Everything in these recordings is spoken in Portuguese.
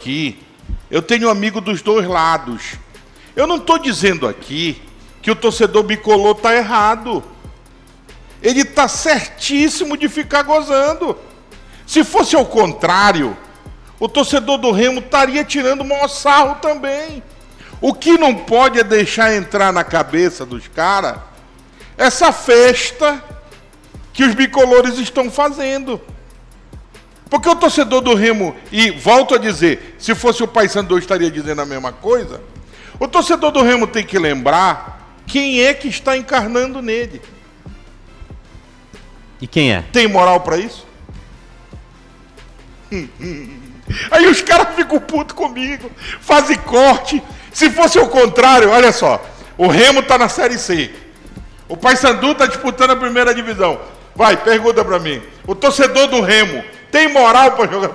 aqui, eu tenho amigo dos dois lados. Eu não estou dizendo aqui que o torcedor bicolor está errado. Ele está certíssimo de ficar gozando. Se fosse ao contrário, o torcedor do Remo estaria tirando o maior sarro também. O que não pode é deixar entrar na cabeça dos caras essa festa que os bicolores estão fazendo. Porque o torcedor do Remo, e volto a dizer, se fosse o Paysandu eu estaria dizendo a mesma coisa, o torcedor do Remo tem que lembrar quem é que está encarnando nele. E quem é? Tem moral para isso? Aí os caras ficam putos comigo, fazem corte. Se fosse o contrário, olha só, o Remo está na Série C, o Paysandu está disputando a primeira divisão. Vai, pergunta para mim, o torcedor do Remo tem moral para jogar?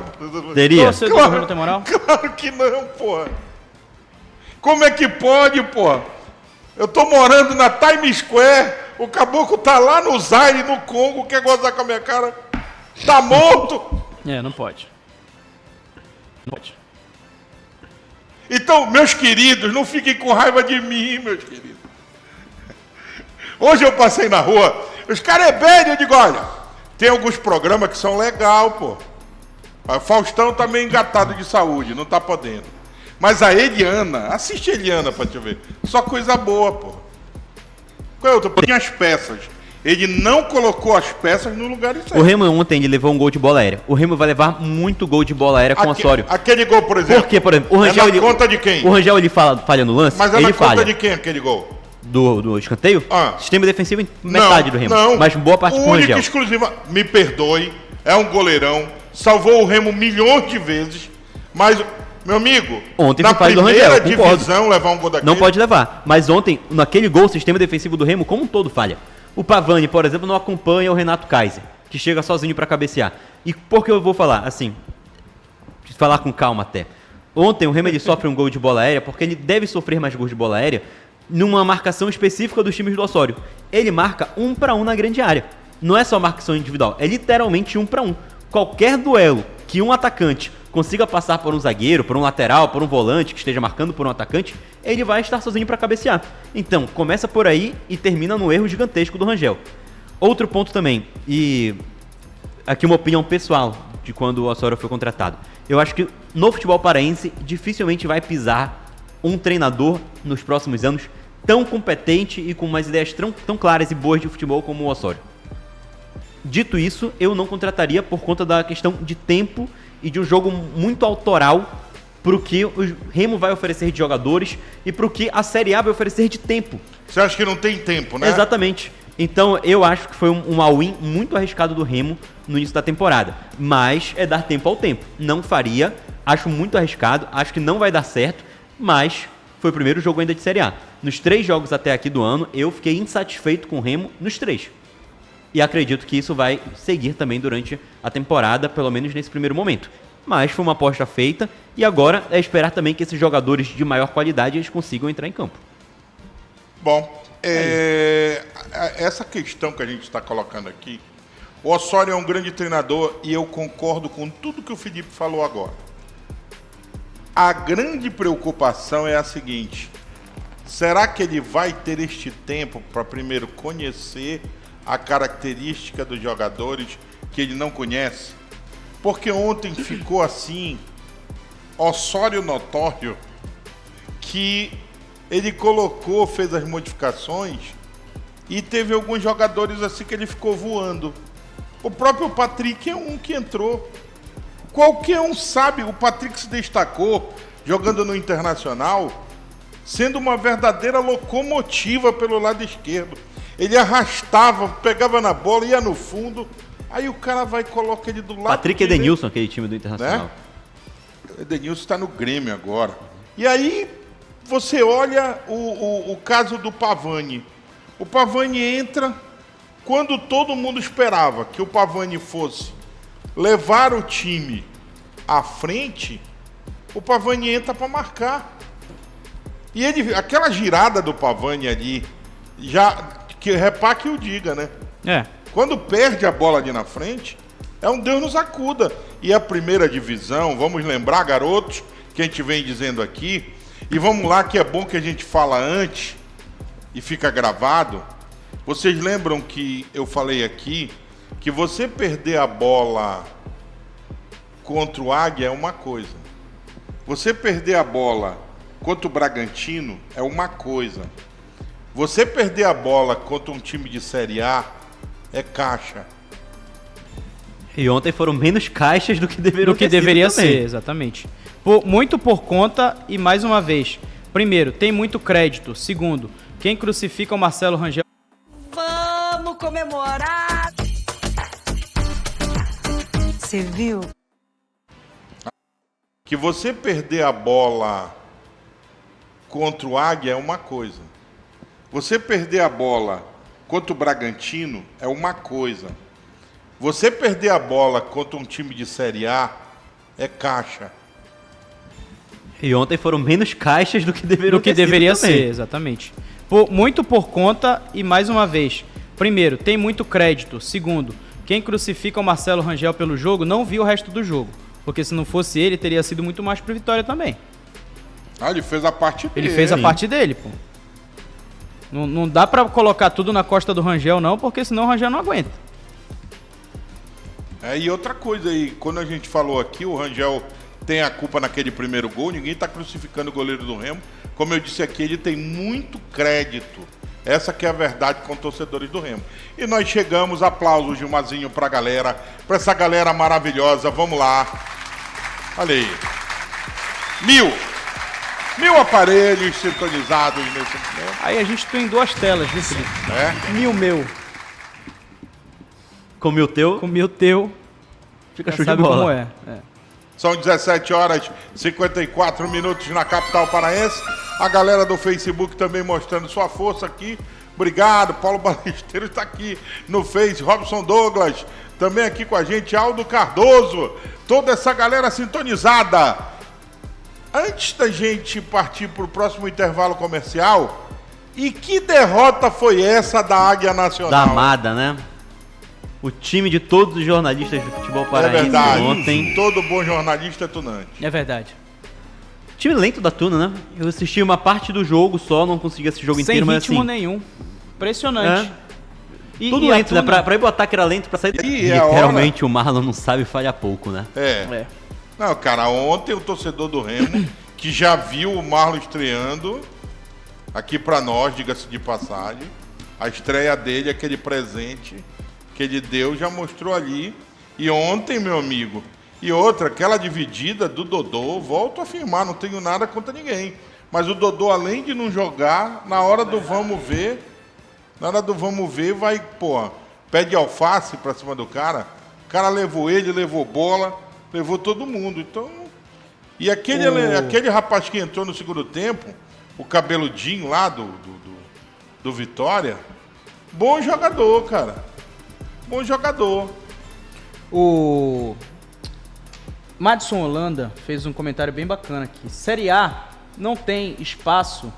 Teria. O torcedor do Remo tem moral? Claro que não, porra. Como é que pode, porra? Eu tô morando na Times Square, o caboclo tá lá no Zaire, no Congo, quer gozar com a minha cara? Tá morto? Não pode. Não pode. Então, meus queridos, não fiquem com raiva de mim, meus queridos. Hoje eu passei na rua, os caras é velho, eu digo, olha, tem alguns programas que são legal, pô. A Faustão tá meio engatado de saúde, não tá podendo. Mas a Eliana, assiste a Eliana pra te ver. Só coisa boa, pô. Qual é outra? Tinha as peças. Ele não colocou as peças no lugar certo. O Remo ontem ele levou um gol de bola aérea. O Remo vai levar muito gol de bola aérea com o Osório. Aquele gol, por exemplo. Porque, por exemplo, o Rangel... É na conta de quem? O Rangel ele falha no lance, Mas é ele na falha. conta de quem aquele gol? Do escanteio? Ah. Sistema defensivo em metade do Remo. Não. Mas boa parte com o Rangel. Exclusiva, me perdoe, é um goleirão, salvou o Remo milhões de vezes, mas, meu amigo, ontem na foi falha do primeira Rangel, concordo. divisão levar um gol daquele... Não pode levar. Mas ontem, naquele gol, o sistema defensivo do Remo como um todo falha. O Pavani, por exemplo, não acompanha o Renato Kaiser, que chega sozinho para cabecear. E por que eu vou falar assim? Falar com calma até. Ontem o Remo ele sofre um gol de bola aérea porque ele deve sofrer mais gols de bola aérea numa marcação específica dos times do Osório. Ele marca 1 para 1 na grande área. Não é só marcação individual, é literalmente 1 para 1. Qualquer duelo que um atacante consiga passar por um zagueiro, por um lateral, por um volante que esteja marcando por um atacante, ele vai estar sozinho para cabecear. Então, começa por aí e termina no erro gigantesco do Rangel. Outro ponto também, e aqui uma opinião pessoal de quando o Osório foi contratado. Eu acho que no futebol paraense dificilmente vai pisar um treinador nos próximos anos tão competente e com umas ideias tão claras e boas de futebol como o Osório. Dito isso, eu não contrataria por conta da questão de tempo e de um jogo muito autoral pro que o Remo vai oferecer de jogadores e pro que a Série A vai oferecer de tempo. Você acha que não tem tempo, né? Exatamente. Então, eu acho que foi um all-in muito arriscado do Remo no início da temporada. Mas é dar tempo ao tempo. Não faria, acho muito arriscado, acho que não vai dar certo, mas foi o primeiro jogo ainda de Série A. Nos 3 jogos até aqui do ano, eu fiquei insatisfeito com o Remo nos 3. E acredito que isso vai seguir também durante a temporada, pelo menos nesse primeiro momento. Mas foi uma aposta feita e agora é esperar também que esses jogadores de maior qualidade eles consigam entrar em campo. Bom, essa questão que a gente está colocando aqui, o Osório é um grande treinador e eu concordo com tudo que o Felipe falou agora. A grande preocupação é a seguinte: será que ele vai ter este tempo para primeiro conhecer a característica dos jogadores que ele não conhece? Porque ontem ficou assim, Osório notório, que ele colocou, fez as modificações e teve alguns jogadores assim que ele ficou voando. O próprio Patrick é um que entrou. Qualquer um sabe, o Patrick se destacou jogando no Internacional, sendo uma verdadeira locomotiva pelo lado esquerdo. Ele arrastava, pegava na bola, ia no fundo, aí o cara vai e coloca ele do lado. Patrick e Edenilson, aquele time do Internacional. Né? Edenilson está no Grêmio agora. E aí você olha o caso do Pavani. O Pavani entra quando todo mundo esperava que o Pavani fosse levar o time à frente, o Pavani entra para marcar. E aquela girada do Pavani ali, já que repare que o diga, né? Quando perde a bola ali na frente, é um Deus nos acuda. E a primeira divisão, vamos lembrar, garotos, que a gente vem dizendo aqui. E vamos lá, que é bom que a gente fala antes e fica gravado. Vocês lembram que eu falei aqui que você perder a bola contra o Águia é uma coisa. Você perder a bola contra o Bragantino é uma coisa. Você perder a bola contra um time de Série A é caixa. E ontem foram menos caixas do que deveria ser, exatamente. Muito por conta e, mais uma vez, primeiro, tem muito crédito. Segundo, quem crucifica o Marcelo Rangel... Vamos comemorar! Você viu? Que você perder a bola contra o Águia é uma coisa. Você perder a bola contra o Bragantino é uma coisa. Você perder a bola contra um time de Série A é caixa. E ontem foram menos caixas do que deveria ser, exatamente. Muito por conta e, mais uma vez, primeiro, tem muito crédito. Segundo, quem crucifica o Marcelo Rangel pelo jogo não viu o resto do jogo. Porque se não fosse ele, teria sido muito mais pro Vitória também. Ah, ele fez a parte dele. Ele fez a parte dele, pô. Não dá pra colocar tudo na costa do Rangel, não, porque senão o Rangel não aguenta. E outra coisa aí, quando a gente falou aqui, o Rangel tem a culpa naquele primeiro gol, ninguém tá crucificando o goleiro do Remo. Como eu disse aqui, ele tem muito crédito. Essa que é a verdade com os torcedores do Remo. E nós chegamos, aplausos, Gilmazinho, pra galera, pra essa galera maravilhosa, vamos lá. Olha aí. 1000 aparelhos sintonizados nesse momento. Aí a gente tem 2 telas, viu, Felipe? 1000 meu. Comi o teu. Comi o teu. Fica Já show de sabe bola. como é. São 17 horas e 54 minutos na capital paraense. A galera do Facebook também mostrando sua força aqui. Obrigado, Paulo Balesteiro está aqui no Face. Robson Douglas também aqui com a gente. Aldo Cardoso. Toda essa galera sintonizada. Antes da gente partir para o próximo intervalo comercial, e que derrota foi essa da Águia Nacional? Da amada, né? O time de todos os jornalistas do futebol paraense verdade. ontem. Todo bom jornalista é tunante. É verdade. Time lento da Tuna, né? Eu assisti uma parte do jogo só, não consegui esse jogo inteiro, mas assim... Sem ritmo nenhum. Impressionante. Tudo lento, né? Pra ir pro ataque era lento, pra sair... Literalmente o Marlon não sabe falhar pouco, né? Não, cara, ontem o torcedor do Remo, que já viu o Marlon estreando, aqui pra nós, diga-se de passagem, a estreia dele, aquele presente que ele deu, já mostrou ali. E ontem, meu amigo, e outra, aquela dividida do Dodô, volto a afirmar, não tenho nada contra ninguém, mas o Dodô, além de não jogar, na hora do vamos ver, vai, pô, pede alface pra cima do cara, o cara levou ele, levou bola, levou todo mundo, então... E aquele rapaz que entrou no segundo tempo, o cabeludinho lá do Vitória, bom jogador, cara. Bom jogador. O Madison Holanda fez um comentário bem bacana aqui. Série A não tem espaço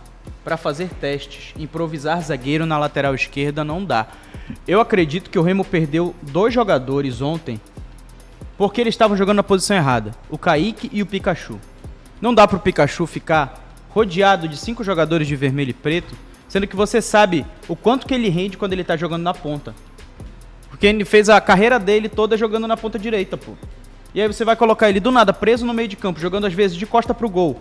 para fazer testes. Improvisar zagueiro na lateral esquerda não dá. Eu acredito que o Remo perdeu 2 jogadores ontem porque eles estavam jogando na posição errada. O Kaique e o Pikachu. Não dá pro Pikachu ficar rodeado de 5 jogadores de vermelho e preto, sendo que você sabe o quanto que ele rende quando ele tá jogando na ponta. Porque ele fez a carreira dele toda jogando na ponta direita, pô. E aí você vai colocar ele do nada preso no meio de campo, jogando às vezes de costa pro gol,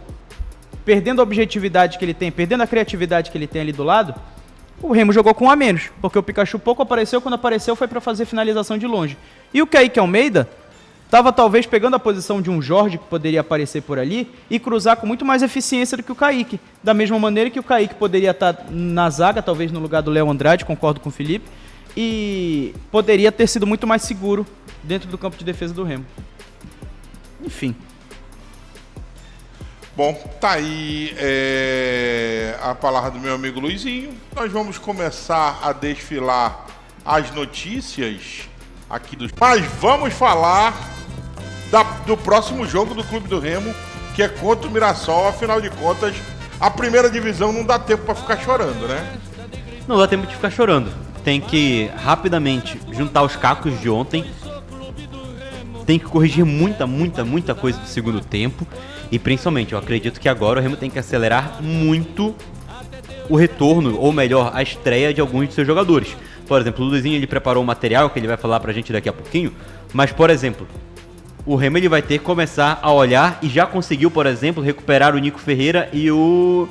perdendo a objetividade que ele tem, perdendo a criatividade que ele tem ali do lado. O Remo jogou com um a menos, porque o Pikachu pouco apareceu, quando apareceu foi pra fazer finalização de longe. E o Kaique Almeida tava talvez pegando a posição de um Jorge, que poderia aparecer por ali, e cruzar com muito mais eficiência do que o Kaique. Da mesma maneira que o Kaique poderia estar na zaga, talvez no lugar do Léo Andrade, concordo com o Felipe, e poderia ter sido muito mais seguro dentro do campo de defesa do Remo. Enfim. Bom, tá aí a palavra do meu amigo Luizinho. Nós vamos começar a desfilar as notícias aqui dos... Mas vamos falar do próximo jogo do Clube do Remo, que é contra o Mirassol. Afinal de contas, a primeira divisão não dá tempo para ficar chorando, né? Não dá tempo de ficar chorando. Tem que rapidamente juntar os cacos de ontem. Tem que corrigir muita coisa do segundo tempo. E principalmente, eu acredito que agora o Remo tem que acelerar muito o retorno, ou melhor, a estreia de alguns de seus jogadores. Por exemplo, o Luizinho ele preparou um material que ele vai falar pra gente daqui a pouquinho, mas, por exemplo, o Remo ele vai ter que começar a olhar e já conseguiu, por exemplo, recuperar o Nico Ferreira e o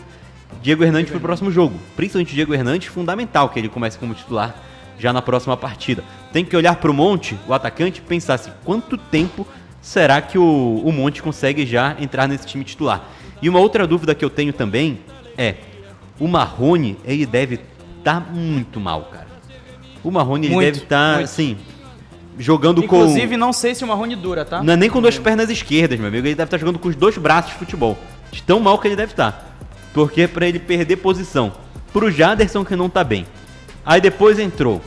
Diego Hernandes pro próximo jogo. Principalmente o Diego Hernandes, fundamental que ele comece como titular já na próxima partida. Tem que olhar pro Monte, o atacante, e pensar assim, quanto tempo será que o Monte consegue já entrar nesse time titular? E uma outra dúvida que eu tenho também é, o Marrone, ele deve estar muito mal, cara. O Marrone, ele deve estar, assim, jogando Inclusive, não sei se o Marrone dura, tá? Não é nem com duas pernas esquerdas, meu amigo. Ele deve estar jogando com os dois braços de futebol. De tão mal que ele deve estar. Porque é pra ele perder posição. Pro Jaderson, que não tá bem. Aí depois entrou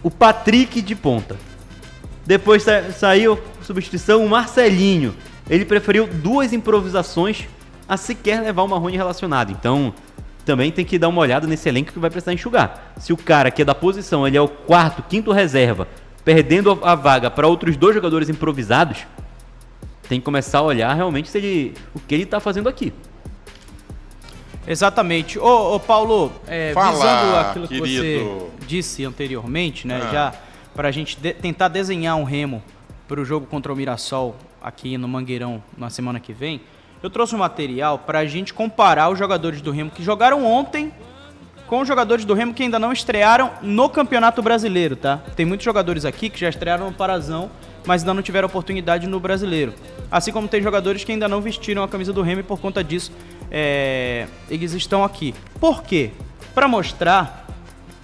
o Patrick de ponta. Depois saiu substituição o Marcelinho. Ele preferiu 2 improvisações a sequer levar o Marrone relacionado. Então, também tem que dar uma olhada nesse elenco que vai precisar enxugar. Se o cara que é da posição, ele é o 4º, 5º reserva, perdendo a vaga para outros 2 jogadores improvisados, tem que começar a olhar realmente o que ele tá fazendo aqui. Exatamente. Ô Paulo, Fala, visando aquilo que querido. você disse anteriormente, né, já para a gente tentar desenhar um Remo para o jogo contra o Mirassol aqui no Mangueirão na semana que vem, eu trouxe um material para a gente comparar os jogadores do Remo que jogaram ontem com os jogadores do Remo que ainda não estrearam no Campeonato Brasileiro, tá? Tem muitos jogadores aqui que já estrearam no Parazão, mas ainda não tiveram oportunidade no Brasileiro. Assim como tem jogadores que ainda não vestiram a camisa do Remo e por conta disso eles estão aqui. Por quê? Para mostrar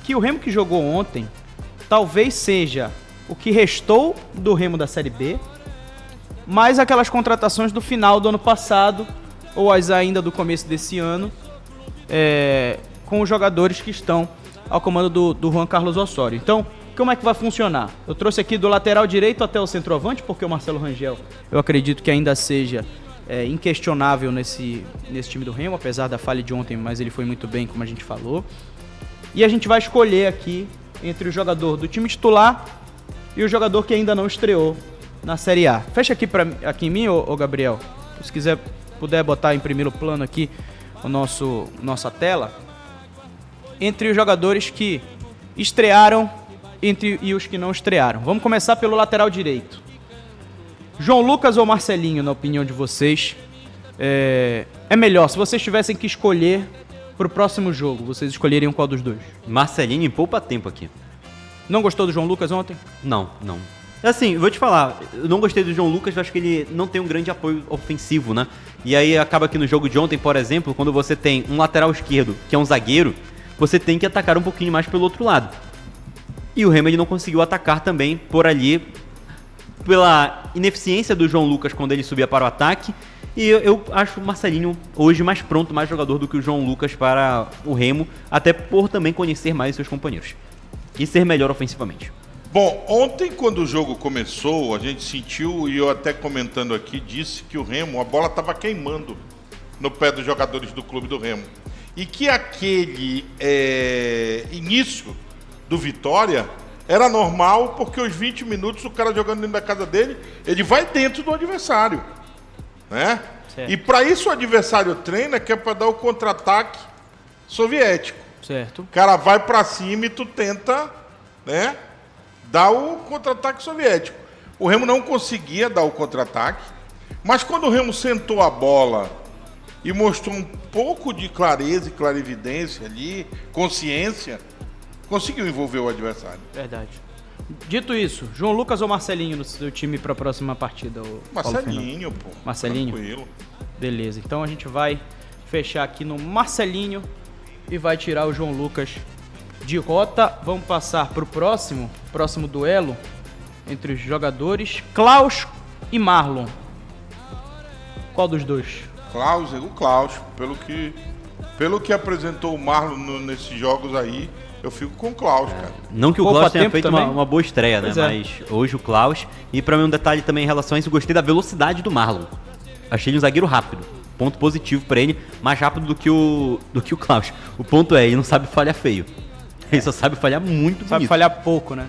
que o Remo que jogou ontem talvez seja o que restou do Remo da Série B, mais aquelas contratações do final do ano passado, ou as ainda do começo desse ano, com os jogadores que estão ao comando do Juan Carlos Osório. Então, como é que vai funcionar? Eu trouxe aqui do lateral direito até o centroavante, porque o Marcelo Rangel, eu acredito que ainda seja inquestionável nesse time do Remo, apesar da falha de ontem, mas ele foi muito bem, como a gente falou. E a gente vai escolher aqui entre o jogador do time titular e o jogador que ainda não estreou na Série A. Fecha aqui em mim, ô Gabriel. Se quiser, puder botar em primeiro plano aqui nossa tela. Entre os jogadores que estrearam e os que não estrearam. Vamos começar pelo lateral direito. João Lucas ou Marcelinho, na opinião de vocês? É melhor, se vocês tivessem que escolher pro próximo jogo, vocês escolheriam qual dos dois? Marcelinho em poupa tempo aqui. Não gostou do João Lucas ontem? Não. Assim, vou te falar, eu não gostei do João Lucas, eu acho que ele não tem um grande apoio ofensivo, né? E aí acaba que no jogo de ontem, por exemplo, quando você tem um lateral esquerdo, que é um zagueiro, você tem que atacar um pouquinho mais pelo outro lado. E o Remo ele não conseguiu atacar também por ali, pela ineficiência do João Lucas quando ele subia para o ataque. E eu acho o Marcelinho hoje mais pronto, mais jogador do que o João Lucas para o Remo, até por também conhecer mais seus companheiros e ser melhor ofensivamente. Bom, ontem quando o jogo começou, a gente sentiu, e eu até comentando aqui, disse que o Remo, a bola estava queimando no pé dos jogadores do clube do Remo. E que aquele início do Vitória era normal, porque os 20 minutos o cara jogando dentro da casa dele, ele vai dentro do adversário, né? Certo. E para isso o adversário treina, que é para dar o contra-ataque soviético. Certo. O cara vai para cima e tu tenta, né, dar o contra-ataque soviético. O Remo não conseguia dar o contra-ataque, mas quando o Remo sentou a bola e mostrou um pouco de clareza e clarividência ali, consciência, conseguiu envolver o adversário. Verdade. Dito isso, João Lucas ou Marcelinho no seu time para a próxima partida? Marcelinho, pô. Marcelinho? Tranquilo. Beleza, então a gente vai fechar aqui no Marcelinho e vai tirar o João Lucas de rota. Vamos passar para o próximo duelo entre os jogadores, Klaus e Marlon. Qual dos dois? O Klaus, pelo que apresentou o Marlon nesses jogos aí, eu fico com o Klaus, cara. Não que o Poupa Klaus tenha tempo feito também? uma boa estreia, Pois né? é. Mas hoje o Klaus. E pra mim um detalhe também em relação a isso, eu gostei da velocidade do Marlon. Achei ele um zagueiro rápido. Ponto positivo pra ele, mais rápido do que o Klaus. O ponto é, ele não sabe falhar feio. Ele só sabe falhar muito bonito. Sabe falhar pouco, né?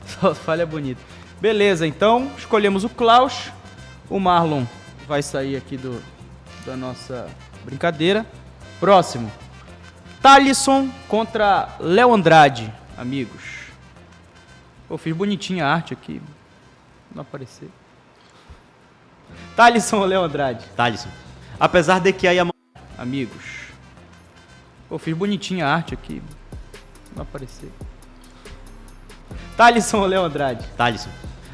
Só falha bonito. Beleza, então escolhemos o Klaus. O Marlon vai sair aqui da nossa brincadeira. Próximo. Thalisson contra Léo Andrade, amigos. Pô, fiz bonitinha a arte aqui. Não apareceu. Thalisson ou Léo Andrade? Thalisson. Apesar de que aí a Amigos. Pô, fiz bonitinha a arte aqui. Não apareceu. Thalisson ou Léo Andrade? Thalisson.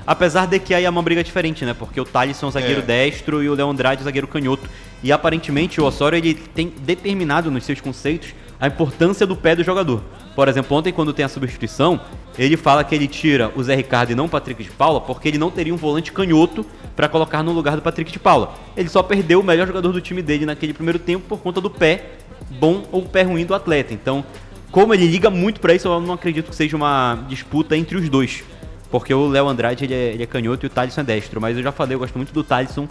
Apesar de que aí é uma briga diferente, né? Porque o Thalisson é um zagueiro destro e o Léo Andrade é um zagueiro canhoto. E aparentemente o Osório ele tem determinado nos seus conceitos a importância do pé do jogador. Por exemplo, ontem quando tem a substituição, ele fala que ele tira o Zé Ricardo e não o Patrick de Paula porque ele não teria um volante canhoto para colocar no lugar do Patrick de Paula. Ele só perdeu o melhor jogador do time dele naquele primeiro tempo por conta do pé bom ou pé ruim do atleta. Então, como ele liga muito para isso, eu não acredito que seja uma disputa entre os dois. Porque o Léo Andrade ele é canhoto e o Thalisson é destro. Mas eu já falei, eu gosto muito do Thalisson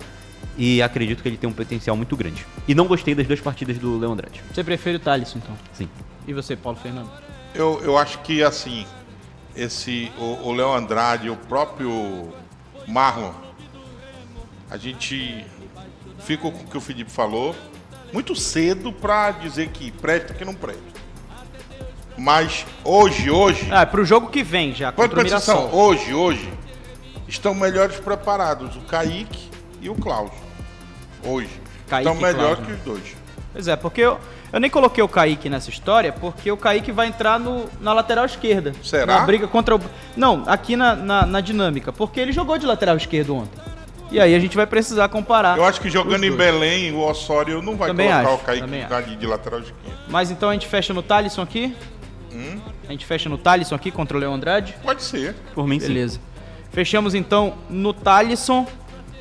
e acredito que ele tem um potencial muito grande. E não gostei das duas partidas do Léo Andrade. Você prefere o Thalisson, então? Sim. E você, Paulo Fernando? Eu acho que, assim, o Léo Andrade, o próprio Marlon, a gente fica com o que o Felipe falou, muito cedo para dizer que presta que não presta. Mas hoje... Pro jogo que vem já, contra o atenção, Mirassol. hoje, estão melhores preparados o Kaique e o Cláudio. Hoje. Kaique Estão e melhores Cláudio. que os dois. Pois é, porque eu nem coloquei o Kaique nessa história, porque o Kaique vai entrar na lateral esquerda. Será? Na briga contra o... Não, aqui na dinâmica, porque ele jogou de lateral esquerdo ontem. E aí a gente vai precisar comparar. Eu acho que jogando os em dois. Belém, o Osório não vai Também colocar acho, o Kaique também ali de lateral esquerdo. Mas então a gente fecha no Thalisson aqui? A gente fecha no Thalisson aqui contra o Léo Andrade? Pode ser. Por mim, sim. Beleza. Fechamos então no Thalisson.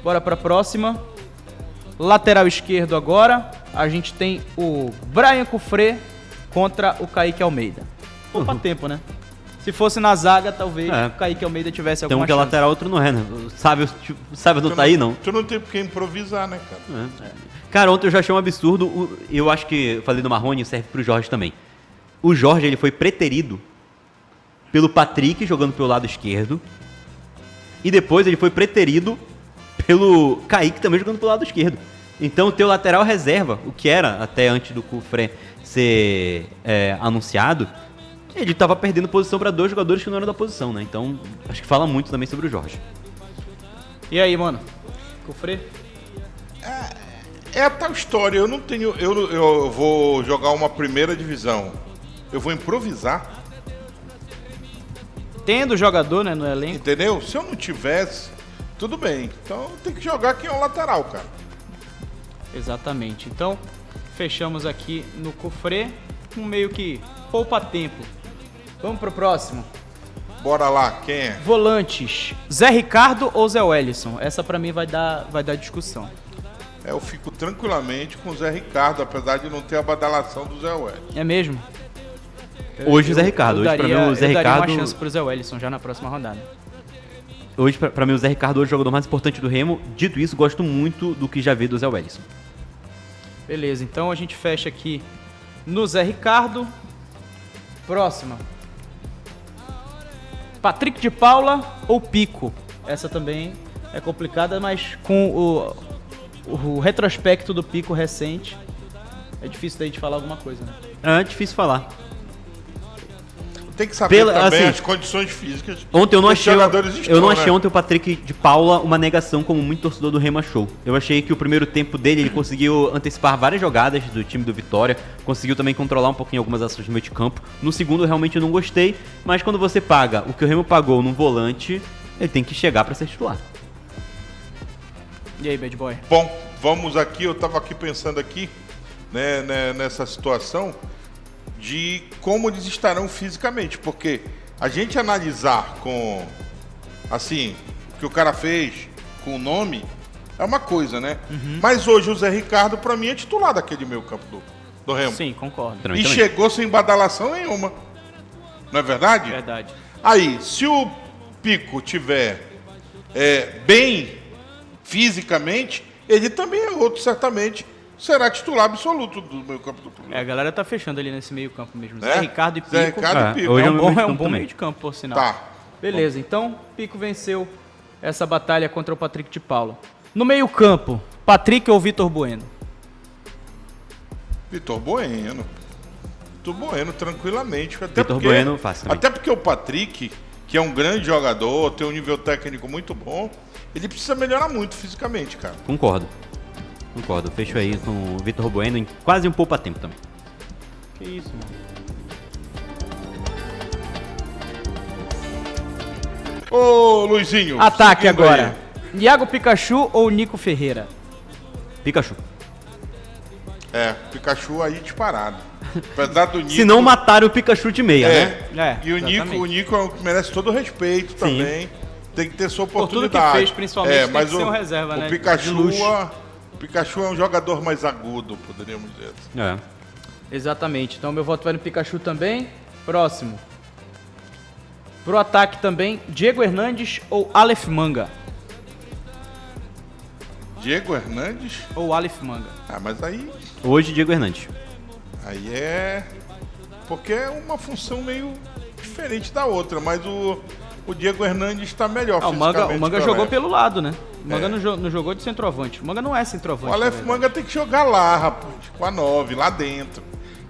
Bora pra próxima. Lateral esquerdo agora. A gente tem o Brian Cufré contra o Kaique Almeida. Poupa tempo, né? Se fosse na zaga, talvez É. o Kaique Almeida tivesse Então alguma um que é chance. lateral, outro não é, né? O Sábio não tá aí, não. Tu não tem por que improvisar, né, cara? Cara, ontem eu já achei um absurdo. Eu acho que eu falei do Marrone, serve pro Jorge também. O Jorge ele foi preterido pelo Patrick jogando pelo lado esquerdo. E depois ele foi preterido pelo Kaique também jogando pelo lado esquerdo. Então o teu lateral reserva, o que era até antes do Cufré ser anunciado, ele estava perdendo posição para dois jogadores que não eram da posição, né? Então acho que fala muito também sobre o Jorge. E aí, mano? Cufré? É a tal história, eu não tenho. Eu vou jogar uma primeira divisão. Eu vou improvisar, Tendo jogador, né, no elenco. entendeu? Se eu não tivesse, tudo bem. Então tem que jogar quem é o lateral, cara. Exatamente. Então, fechamos aqui no Cufré, um meio que poupa tempo. Vamos pro próximo. Bora lá, quem é? Volantes, Zé Ricardo ou Zé Wellison? Essa pra mim vai dar discussão. Eu fico tranquilamente com o Zé Ricardo, apesar de não ter a badalação do Zé Wellington. É mesmo? Hoje o Zé Ricardo. Hoje pra mim o Zé eu daria Ricardo. uma chance pro Zé Wellison já na próxima rodada. Hoje, pra mim, o Zé Ricardo hoje é o jogador mais importante do Remo. Dito isso, gosto muito do que já vi do Zé Wellison. Beleza, então a gente fecha aqui no Zé Ricardo. Próxima. Patrick de Paula ou Pico? Essa também é complicada, mas com o retrospecto do Pico recente, é difícil da gente falar alguma coisa, né? É difícil falar. Tem que saber também assim, as condições físicas. Ontem eu não que os achei, jogadores estão, eu não né? achei ontem o Patrick de Paula uma negação como muito torcedor do Remo achou. Eu achei que o primeiro tempo dele ele conseguiu antecipar várias jogadas do time do Vitória, conseguiu também controlar um pouquinho algumas ações do meio de campo. No segundo realmente eu não gostei, mas quando você paga o que o Remo pagou num volante, ele tem que chegar para ser titular. E aí, Bad Boy? Bom, vamos aqui, eu tava aqui pensando aqui, né, nessa situação de como eles estarão fisicamente, porque a gente analisar com, assim, o que o cara fez com o nome, é uma coisa, né? Mas hoje o Zé Ricardo, pra mim, é titular daquele meio campo do Remo. Sim, concordo. Também. E chegou sem badalação nenhuma. Não é verdade? Verdade. Aí, se o Pico tiver bem fisicamente, ele também é outro, certamente, será titular absoluto do meio campo do clube. A galera tá fechando ali nesse meio campo mesmo. Né? Zé Ricardo e Pico. Zé Ricardo e Pico. hoje É é um um bom, meio de é um campo bom também. meio de campo, por sinal. Tá. Beleza, então Pico venceu essa batalha contra o Patrick de Paula. No meio campo, Patrick ou Vitor Bueno? Vitor Bueno. Vitor Bueno, tranquilamente. Vitor Bueno, fácil também. Até porque o Patrick, que é um grande jogador, tem um nível técnico muito bom, ele precisa melhorar muito fisicamente, cara. Concordo. Fecho aí com o Vitor Bueno em quase um poupa-tempo também. Que isso, mano. Ô, Luizinho. Ataque seguindo agora. aí. Iago Pikachu ou Nico Ferreira? Pikachu. Pikachu aí disparado. Apesar do Nico... Se não mataram o Pikachu de meia, né? E o exatamente. Nico é um que merece todo o respeito também. Tem que ter sua Por tudo oportunidade. que fez, principalmente, tem mas que ser um reserva, né? O De Pikachu, luxo. o Pikachu é um jogador mais agudo, poderíamos dizer assim. É. Exatamente. Então meu voto vai no Pikachu também. Próximo. Pro ataque também, Diego Hernandes ou Aleph Manga? Diego Hernandes? Ou Aleph Manga? Mas aí Hoje, Diego Hernandes. é... Porque é uma função meio diferente da outra, mas o Diego Hernandes está melhor O Manga fisicamente que o jogou Aleph. pelo lado, né? O Manga não jogou de centroavante. O Manga não é centroavante. O Aleph na verdade. Manga tem que jogar lá, rapaz, com a 9, lá dentro.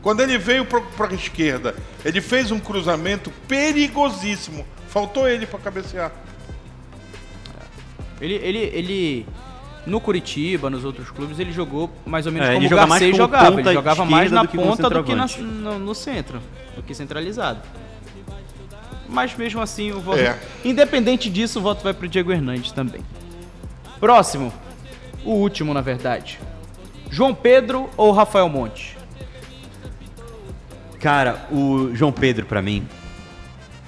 Quando ele veio para a esquerda, ele fez um cruzamento perigosíssimo. Faltou ele para cabecear. Ele no Curitiba, nos outros clubes, ele jogou mais ou menos Ele como o joga mais Garcês como jogava. ponta Ele jogava mais esquerda na do que como ponta do que centroavante. no centro, do que centralizado. Mas mesmo assim, o voto... É. Independente disso, o voto vai pro Diego Hernandes também. Próximo. O último, na verdade. João Pedro ou Rafael Monte? Cara, o João Pedro, pra mim,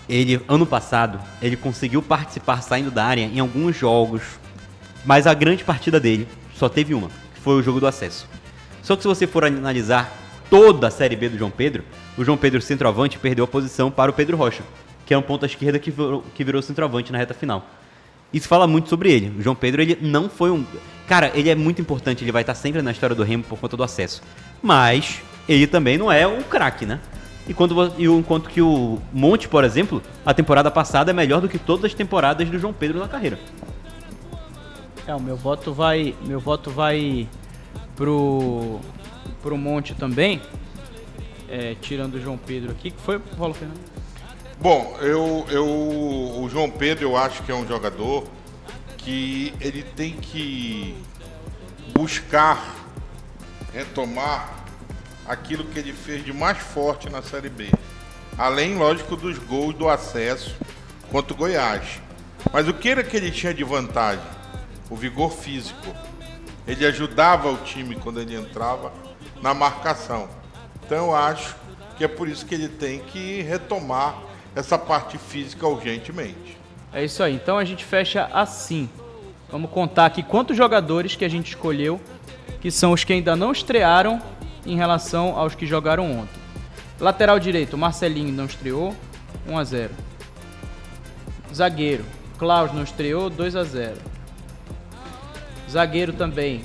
ele, ano passado, ele conseguiu participar saindo da área em alguns jogos, mas a grande partida dele só teve uma, que foi o jogo do acesso. Só que se você for analisar toda a Série B do João Pedro, o João Pedro centroavante perdeu a posição para o Pedro Rocha, que é um ponta esquerda que virou centroavante na reta final. Isso fala muito sobre ele. O João Pedro, ele não foi um... Cara, ele é muito importante, ele vai estar sempre na história do Remo por conta do acesso. Mas ele também não é um craque, né? Enquanto que o Monte, por exemplo, a temporada passada é melhor do que todas as temporadas do João Pedro na carreira. O meu voto vai pro Monte também. Tirando o João Pedro aqui, que foi, Paulo Fernando? Bom, o João Pedro eu acho que é um jogador que ele tem que buscar retomar aquilo que ele fez de mais forte na Série B. Além, lógico, dos gols do acesso contra o Goiás. Mas o que era que ele tinha de vantagem? O vigor físico. Ele ajudava o time quando ele entrava na marcação. Então eu acho que é por isso que ele tem que retomar essa parte física urgentemente. É isso aí. Então a gente fecha assim. Vamos contar aqui quantos jogadores que a gente escolheu, que são os que ainda não estrearam em relação aos que jogaram ontem. Lateral direito, Marcelinho não estreou, 1-0. Zagueiro, Klaus não estreou, 2-0. Zagueiro também,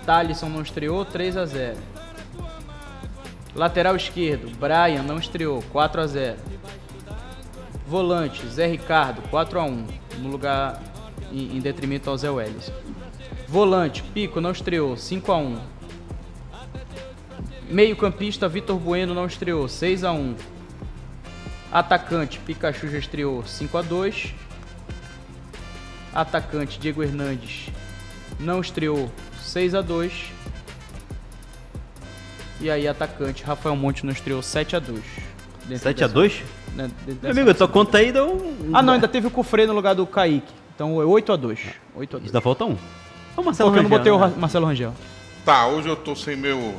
Thalisson não estreou, 3-0. Lateral esquerdo, Brian não estreou, 4-0. Volante, Zé Ricardo, 4-1, no lugar em detrimento ao Zé Welles. Volante, Pico não estreou, 5-1. Meio campista, Vitor Bueno não estreou, 6-1. Atacante, Pikachu já estreou, 5-2. Atacante, Diego Hernandes não estreou, 6-2. E aí, atacante, Rafael Monte não estreou, 7-2. 7-2? Né, Meu amigo, a tua conta aí deu um... Ah, não, ainda teve o Cufré no lugar do Kaique. Então é 8-2. 8-2. Ainda falta um. É o Marcelo Porque eu não Rangel, botei né? o Marcelo Rangel. Tá, hoje eu tô sem meu...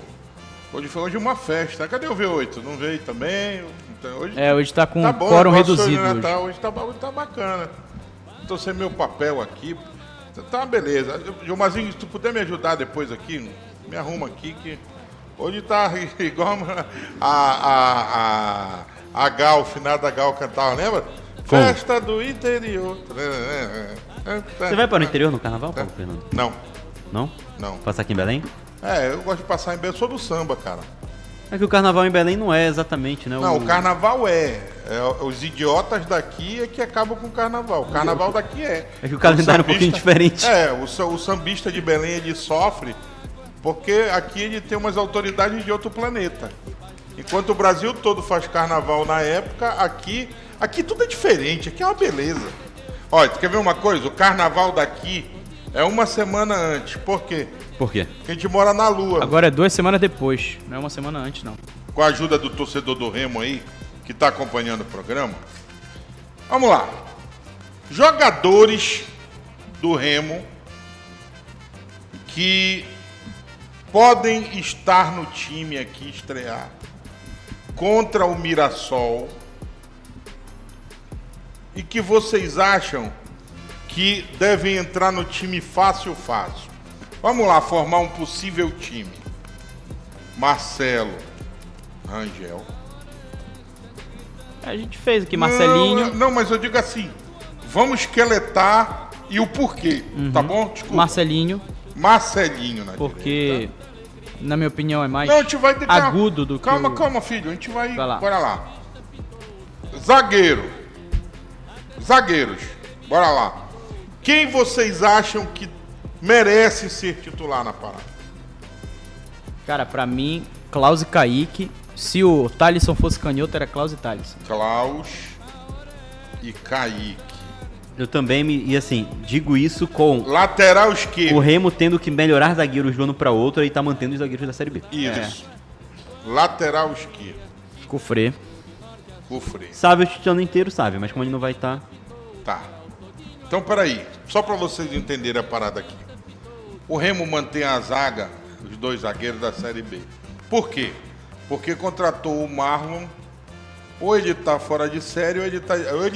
Hoje uma festa. Cadê o V8? Não veio também? Então, Hoje tá com tá bom, quórum negócio reduzido né? hoje. Hoje tá bacana. Tô sem meu papel aqui. Tá beleza. Gilmarzinho, se tu puder me ajudar depois aqui, me arruma aqui que... Hoje tá igual a Gal, finada Gal cantava, lembra? Como? Festa do interior. Você vai para o interior no carnaval, Paulo Fernando? Não, Não? não. Passar aqui em Belém? Eu gosto de passar em Belém. Eu sou do samba, cara. É que o carnaval em Belém não é exatamente, né? Não, o carnaval é. Os idiotas daqui é que acabam com o carnaval. O carnaval daqui é. É que o calendário é um pouquinho diferente. O sambista de Belém ele sofre porque aqui ele tem umas autoridades de outro planeta. Enquanto o Brasil todo faz carnaval na época, aqui tudo é diferente, aqui é uma beleza. Olha, tu quer ver uma coisa? O carnaval daqui é uma semana antes. Por quê? Por quê? Porque a gente mora na Lua. Agora é 2 semanas depois, não é uma semana antes, não. Com a ajuda do torcedor do Remo aí, que está acompanhando o programa. Vamos lá. Jogadores do Remo que podem estar no time aqui estrear contra o Mirassol e que vocês acham que devem entrar no time fácil. Vamos lá, formar um possível time. Marcelo, Rangel. A gente fez aqui, Marcelinho. Não, mas eu digo assim, vamos esqueletar e o porquê, tá bom? Desculpa. Marcelinho, Marcelinho na porque, na minha opinião, é mais Não, a gente vai ter agudo do que Calma, filho, a gente vai lá. bora lá. Zagueiros, bora lá. Quem vocês acham que merece ser titular na parada? Cara, pra mim, Klaus e Kaique. Se o Thalisson fosse canhoto, era Klaus e Thalisson. Klaus e Kaique. Eu também e assim, digo isso com Lateral esquerdo. o Remo tendo que melhorar zagueiros de um ano para outro e tá mantendo os zagueiros da Série B. Isso. Lateral esquerdo. Cufré. Cufré. Sabe o ano inteiro, sabe, mas como ele não vai estar... Tá. Então, peraí. Só para vocês entenderem a parada aqui. O Remo mantém a zaga, os 2 zagueiros da Série B. Por quê? Porque contratou o Marlon. Ou ele tá fora de série, ou ele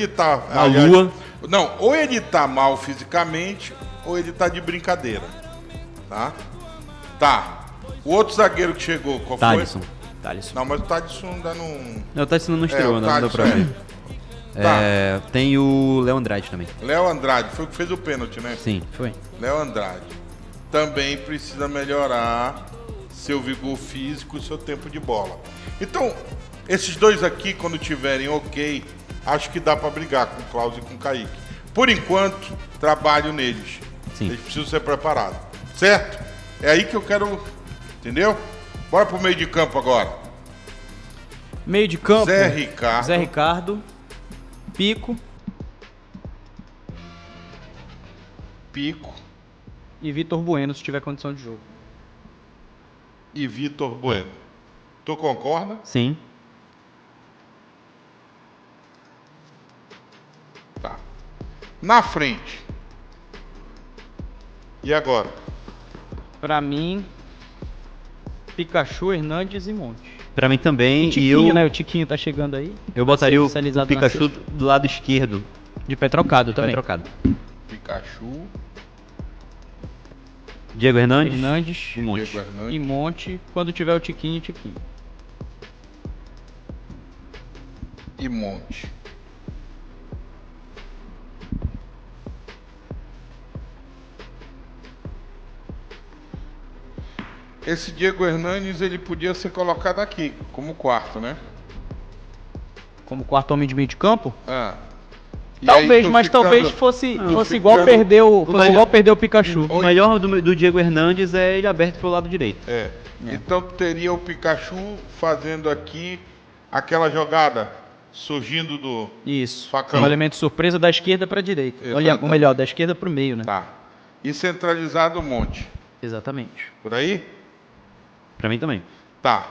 tá Na lua. Não, ou ele tá mal fisicamente, ou ele tá de brincadeira. Tá? Tá. O outro zagueiro que chegou, qual Thalisson. Thalisson. foi? Não, mas o Thalisson ainda não... Não, o Thalisson não estreou, o não deu pra Thalisson, ver. Tá. Tem o Léo Andrade também. Léo Andrade, foi o que fez o pênalti, né? Sim. Foi. Léo Andrade também precisa melhorar seu vigor físico e seu tempo de bola. Então, esses 2 aqui, quando tiverem ok, acho que dá para brigar com o Klaus e com o Kaique. Por enquanto, trabalho neles. Sim. Eles precisam ser preparados. Certo? É aí que eu quero... Entendeu? Bora pro meio de campo agora. Meio de campo. Zé Ricardo. Zé Ricardo. Pico Pico e Vitor Bueno, se tiver condição de jogo. e Vitor Bueno. Tu concorda? Sim. Tá. Na frente. E agora? Pra mim, Pikachu, Hernandes e Monte. Pra mim também. Tiquinho, E né? O Tiquinho tá chegando aí. eu botaria o Especializado na Pikachu cesta. do lado esquerdo. De pé trocado Também também. trocado. Pikachu, Diego Hernandes. Hernandes E Monte. Diego Hernandes. e Monte. Quando tiver o Tiquinho, Tiquinho. e Monte. Esse Diego Hernandes, ele podia ser colocado aqui, como quarto, né? Como quarto homem de meio de campo? Ah. E Talvez, aí, tu mas ficando- talvez fosse tu igual ficando- perdeu, fosse melhor- igual perder o Pikachu. O melhor do Diego Hernandes é ele aberto pro lado direito. É. Então teria o Pikachu fazendo aqui aquela jogada, surgindo do... Isso. Facão. Um elemento surpresa da esquerda pra direita. Olha, Exato. ou melhor, da esquerda pro meio, né? Tá. E centralizado o Monte. Exatamente. Por aí? Pra mim também. Tá.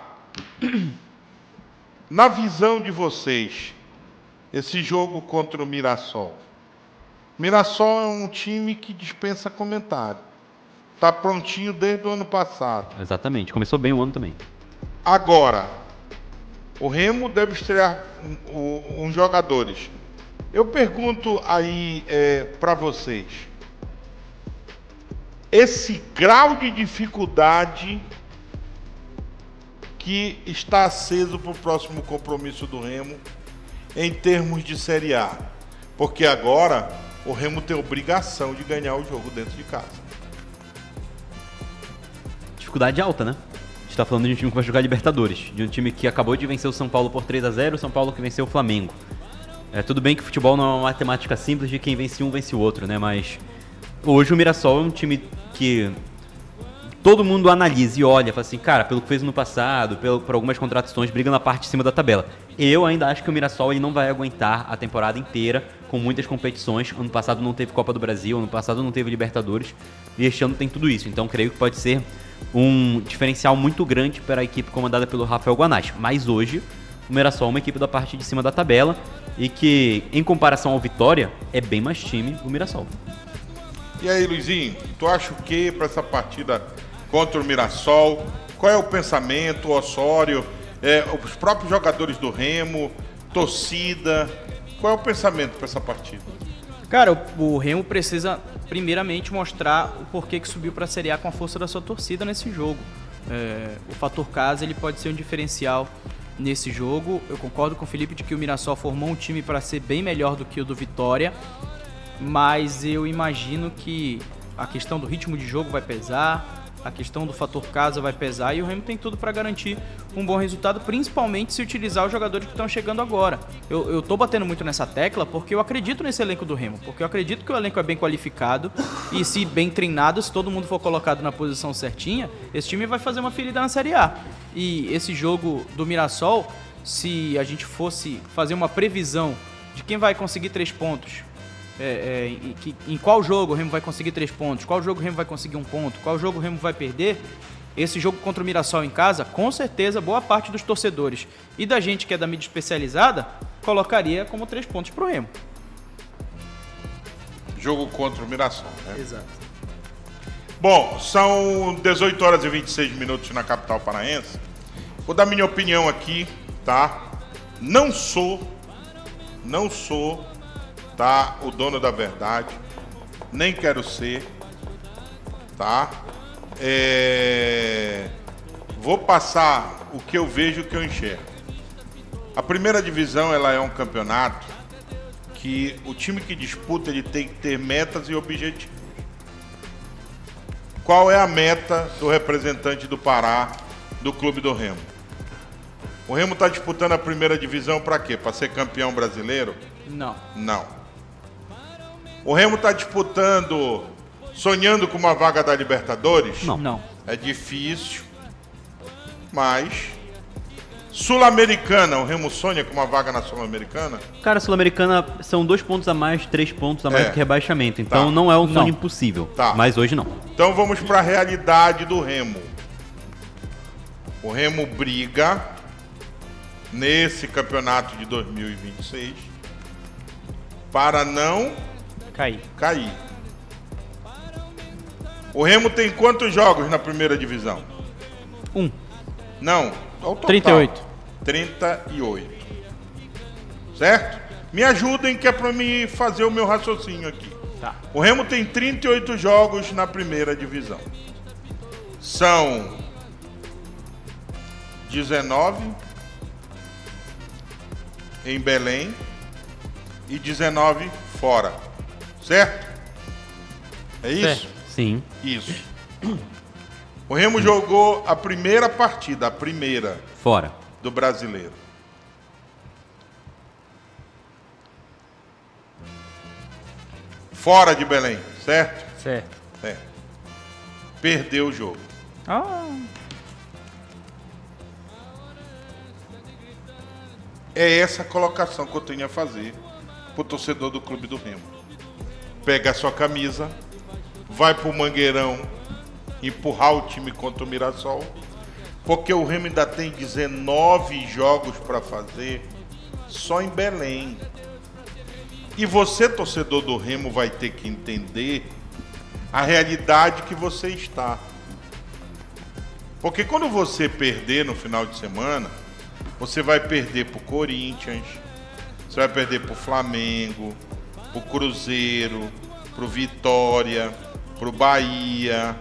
Na visão de vocês, esse jogo contra o Mirassol. Mirassol é um time que dispensa comentário. Tá prontinho desde o ano passado. Exatamente. Começou bem o ano também. Agora, o Remo deve estrear uns jogadores. Eu pergunto aí para vocês. Esse grau de dificuldade que está aceso para o próximo compromisso do Remo em termos de Série A. Porque agora o Remo tem obrigação de ganhar o jogo dentro de casa. Dificuldade alta, né? tá falando de um time que vai jogar Libertadores, de um time que acabou de vencer o São Paulo por 3-0, o São Paulo que venceu o Flamengo. Tudo bem que futebol não é uma matemática simples de quem vence um, vence o outro, né? Mas hoje o Mirassol é um time que todo mundo analisa e olha, fala assim, cara, pelo que fez no passado, por algumas contratações, briga na parte de cima da tabela. Eu ainda acho que o Mirassol ele não vai aguentar a temporada inteira com muitas competições. Ano passado não teve Copa do Brasil, ano passado não teve Libertadores, e este ano tem tudo isso. Então creio que pode ser um diferencial muito grande para a equipe comandada pelo Rafael Guanais. Mas hoje o Mirassol é uma equipe da parte de cima da tabela e que, em comparação ao Vitória, é bem mais time o Mirassol. E aí, Luizinho, tu acha o que para essa partida contra o Mirassol? Qual é o pensamento, o Osório, os próprios jogadores do Remo, torcida? Qual é o pensamento para essa partida? Cara, o Remo precisa primeiramente mostrar o porquê que subiu para a Série A com a força da sua torcida nesse jogo. O fator casa ele pode ser um diferencial nesse jogo. Eu concordo com o Felipe de que o Mirassol formou um time para ser bem melhor do que o do Vitória, mas eu imagino que a questão do ritmo de jogo vai pesar, a questão do fator casa vai pesar e o Remo tem tudo para garantir um bom resultado, principalmente se utilizar os jogadores que estão chegando agora. Eu tô batendo muito nessa tecla porque eu acredito nesse elenco do Remo, porque eu acredito que o elenco é bem qualificado e se bem treinado, se todo mundo for colocado na posição certinha, esse time vai fazer uma ferida na Série A. E esse jogo do Mirassol, se a gente fosse fazer uma previsão de quem vai conseguir 3 pontos, em qual jogo o Remo vai conseguir 3 pontos, qual jogo o Remo vai conseguir 1 ponto, qual jogo o Remo vai perder, esse jogo contra o Mirassol em casa, com certeza boa parte dos torcedores e da gente que é da mídia especializada colocaria como 3 pontos pro Remo. Jogo contra o Mirassol, né? Exato. Bom, são 18 horas e 26 minutos na capital paraense. Vou dar minha opinião aqui, tá? Não sou, tá, o dono da verdade, nem quero ser, tá? Vou passar o que eu vejo, o que eu enxergo. A primeira divisão, ela é um campeonato que o time que disputa, ele tem que ter metas e objetivos. Qual é a meta do representante do Pará, do Clube do Remo? O Remo está disputando a primeira divisão para quê? Para ser campeão brasileiro? Não. Não. O Remo está disputando, sonhando com uma vaga da Libertadores? Não. É difícil, mas... Sul-Americana, o Remo sonha com uma vaga na Sul-Americana? Cara, a Sul-Americana são 2 pontos a mais, 3 pontos a mais do que rebaixamento. Então Tá. não é um sonho Não. impossível. Tá. Mas hoje não. Então vamos para a realidade do Remo. O Remo briga nesse campeonato de 2026 para não cair. O Remo tem quantos jogos na primeira divisão? 1. Não, ao total. 38. 38. Certo? Me ajudem que é para me fazer o meu raciocínio aqui. Tá. O Remo tem 38 jogos na primeira divisão. São 19 em Belém e 19 fora. Certo? É isso? Certo. Sim. Isso. O Remo jogou a primeira partida, Fora. do Brasileiro. Fora de Belém, certo? Certo. Perdeu o jogo. É essa a colocação que eu tenho a fazer pro torcedor do Clube do Remo. Pega a sua camisa, vai pro Mangueirão, empurrar o time contra o Mirassol, porque o Remo ainda tem 19 jogos para fazer só em Belém. E você, torcedor do Remo, vai ter que entender a realidade que você está. Porque quando você perder no final de semana, você vai perder pro Corinthians, você vai perder pro Flamengo, pro Cruzeiro, pro Vitória, pro Bahia,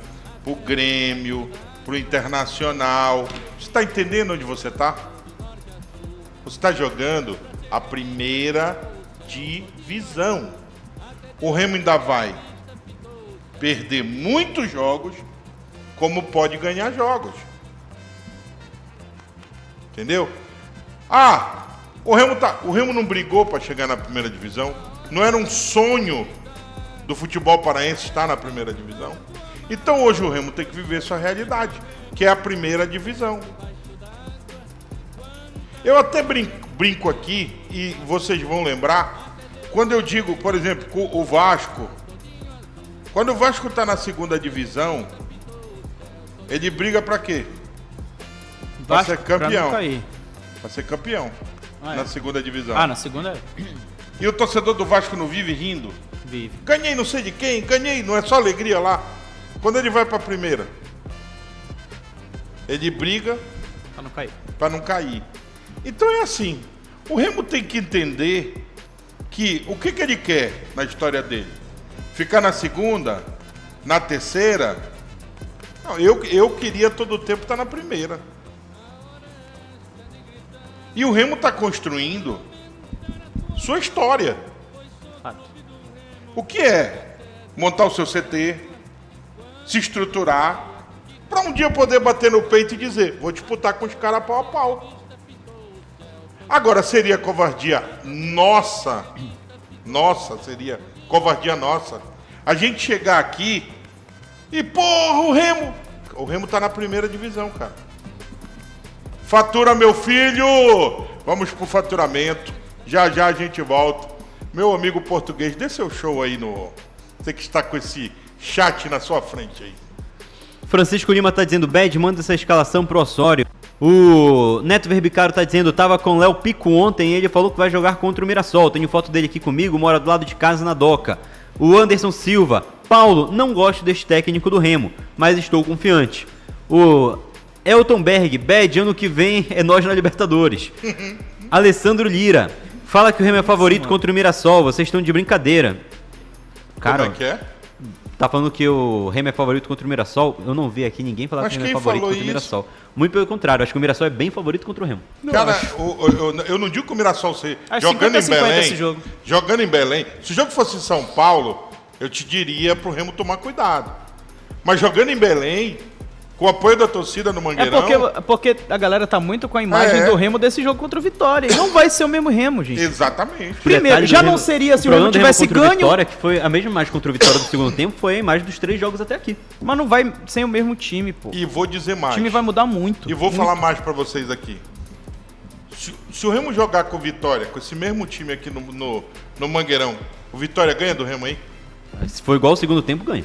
pro Grêmio, pro Internacional. Você está entendendo onde você está? Você está jogando a primeira divisão. O Remo ainda vai perder muitos jogos, como pode ganhar jogos. Entendeu? O Remo não brigou para chegar na primeira divisão. Não era um sonho do futebol paraense estar na primeira divisão. Então hoje o Remo tem que viver sua realidade, que é a primeira divisão. Eu até brinco aqui, e vocês vão lembrar, quando eu digo, por exemplo, o Vasco, quando o Vasco está na segunda divisão, ele briga para quê? Para ser campeão. Para ser campeão na segunda divisão. Na segunda é. E o torcedor do Vasco não vive rindo? Vive. Ganhei não sei de quem, ganhei, não é só alegria lá. Quando ele vai para a primeira, ele briga Pra não cair. para não cair. Então é assim, o Remo tem que entender que o que ele quer na história dele? Ficar na segunda, na terceira? Não, eu queria todo o tempo estar na primeira. E o Remo está construindo sua história. Fato. O que é? Montar o seu CT, se estruturar, para um dia poder bater no peito e dizer, vou disputar com os caras pau a pau. Agora, seria covardia nossa, seria covardia nossa, a gente chegar aqui e, porra, o Remo tá na primeira divisão, cara. Fatura, meu filho! Vamos pro faturamento, já a gente volta. Meu amigo português, dê seu show aí no... Você que está com esse chat na sua frente aí. Francisco Lima tá dizendo, Bad, manda essa escalação pro Osório. O Neto Verbicaro tá dizendo, tava com o Léo Pico ontem e ele falou que vai jogar contra o Mirassol. Tenho foto dele aqui comigo, mora do lado de casa na Doca. O Anderson Silva, Paulo, não gosto deste técnico do Remo, mas estou confiante. O Elton Berg, Bad, ano que vem é nós na Libertadores. Alessandro Lira, fala que o Remo é favorito contra o Mirassol, vocês estão de brincadeira. Cara, como é que é? Tá falando que o Remo é favorito contra o Mirassol. Eu não vi aqui ninguém falar Mas que o Remo é quem favorito falou contra o isso? Mirassol. Muito pelo contrário, acho que o Mirassol é bem favorito contra o Remo. Cara, eu não digo que o Mirassol seja Acho jogando em 50-50 Belém. esse jogo. Jogando em Belém. Se o jogo fosse em São Paulo, eu te diria pro Remo tomar cuidado. Mas jogando em Belém, com o apoio da torcida no É Mangueirão. porque a galera tá muito com a imagem do Remo desse jogo contra o Vitória. E não vai ser o mesmo Remo, gente. Exatamente. Primeiro, Detalhe do já Remo- não seria se o problema Remo do tivesse contra o ganho, Vitória, que foi a mesma imagem contra o Vitória do segundo tempo, foi a imagem dos 3 jogos até aqui. mas não vai sem o mesmo time, pô. E vou dizer O mais. time vai mudar muito. E vou Muito. falar mais pra vocês aqui. Se o Remo jogar com o Vitória, com esse mesmo time aqui no Mangueirão, o Vitória ganha do Remo aí? Se for igual ao segundo tempo, ganha.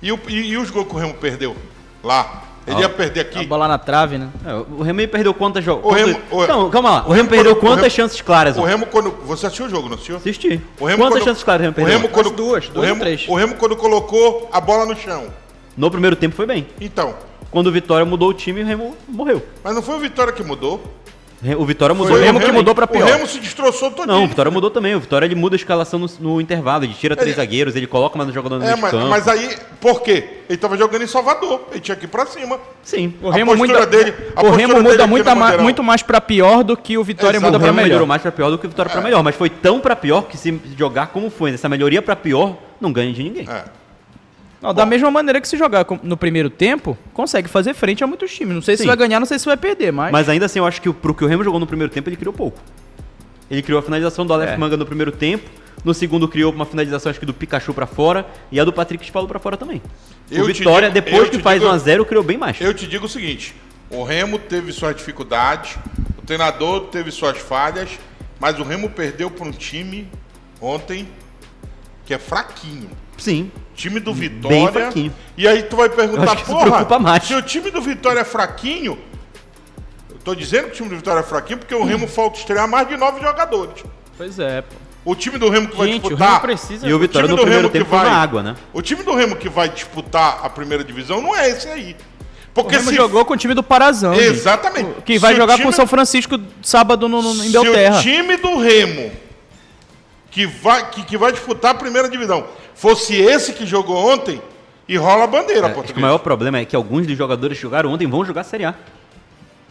E os gols que o Remo perdeu lá? Ele ia perder A aqui? bola na trave, né? É, o Remo perdeu quantas jogos? O Remo- Não, calma lá. O Remo perdeu o quantas Remo- chances claras? O ó? Remo, quando. Você assistiu o jogo, não assistiu? Assisti. O Remo, Quantas quando- chances claras o Remo o perdeu? Remo, quando, duas o Remo, ou três. o Remo, quando colocou a bola no chão. No primeiro tempo foi bem. Então. Quando o Vitória mudou o time, o Remo morreu. Mas não foi o Vitória que mudou. O Vitória mudou. Foi o Remo que mudou pra pior. O Remo se destroçou todinho. Não, o Vitória mudou também. O Vitória ele muda a escalação no intervalo. Ele tira 3 zagueiros, ele coloca mais um jogador no meio de campo. Mas aí, por quê? Ele tava jogando em Salvador. Ele tinha que ir pra cima. Sim. O Remo postura muda, dele- a o postura Remo dele muda aqui muito, no Mangueirão. muito mais pra pior do que o Vitória Exato. muda O pra Remo melhor. melhorou mais pra pior do que o Vitória pra melhor. Mas foi tão pra pior que se jogar como foi, nessa melhoria pra pior, não ganha de ninguém. É. Não, da mesma maneira que se jogar no primeiro tempo, consegue fazer frente a muitos times. Não sei se Sim. vai ganhar, não sei se vai perder, mas... Mas ainda assim, eu acho que pro que o Remo jogou no primeiro tempo, ele criou pouco. Ele criou a finalização do Aleph Manga no primeiro tempo. No segundo, criou uma finalização, acho que do Pikachu pra fora. E a do Patrick Spalu pra fora também. Eu O te Vitória, digo- depois eu que te faz digo- 1-0, criou bem mais. Eu te digo o seguinte: o Remo teve suas dificuldades, o treinador teve suas falhas, mas o Remo perdeu para um time ontem que é fraquinho. Sim. Time do Bem Vitória. fraquinho. E aí tu vai perguntar, Eu acho que isso porra, preocupa mais. se o time do Vitória é fraquinho, eu tô dizendo que o time do Vitória é fraquinho porque o Remo falta estrear mais de 9 jogadores. Pois é, pô. O time do Remo que vai Gente, o disputar. Remo precisa... E o Vitória time no do primeiro Remo que tempo foi vai- na água, né? O time do Remo que vai disputar a primeira divisão não é esse aí. O Porque Remo se jogou com o time do Parazão. Exatamente. gente. Que vai Se o jogar time- com o São Francisco sábado em Belterra. Se o time do Remo que vai disputar a primeira divisão fosse esse que jogou ontem, e rola a bandeira, Acho que o português. maior problema é que alguns dos jogadores que jogaram ontem vão jogar Série A.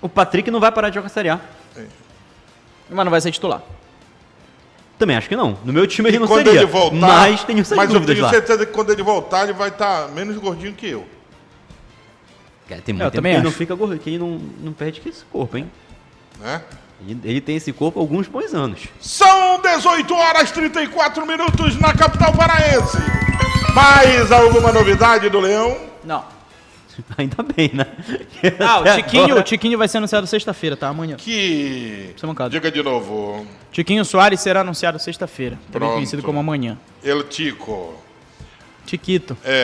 O Patrick não vai parar de jogar Série A. Mas não vai ser titular. Também acho que não. No meu time ele E não quando seria. ele voltar, mas tenho essas mas eu dúvidas tenho lá. certeza que quando ele voltar, ele vai estar menos gordinho que eu. Cara, tem Eu muito tempo que também ele não acho. fica gordo, que ele não perde que esse corpo, hein? né? Ele tem esse corpo há alguns bons anos. São 18 horas e 34 minutos na capital paraense. Mais alguma novidade do Leão? Não. Ainda bem, né? Ah, Até o Tiquinho vai ser anunciado sexta-feira, tá? Amanhã. Que... Mancada. Diga de novo. Tiquinho Soares será anunciado sexta-feira. Também Pronto. conhecido como amanhã. El Tico. Tiquito.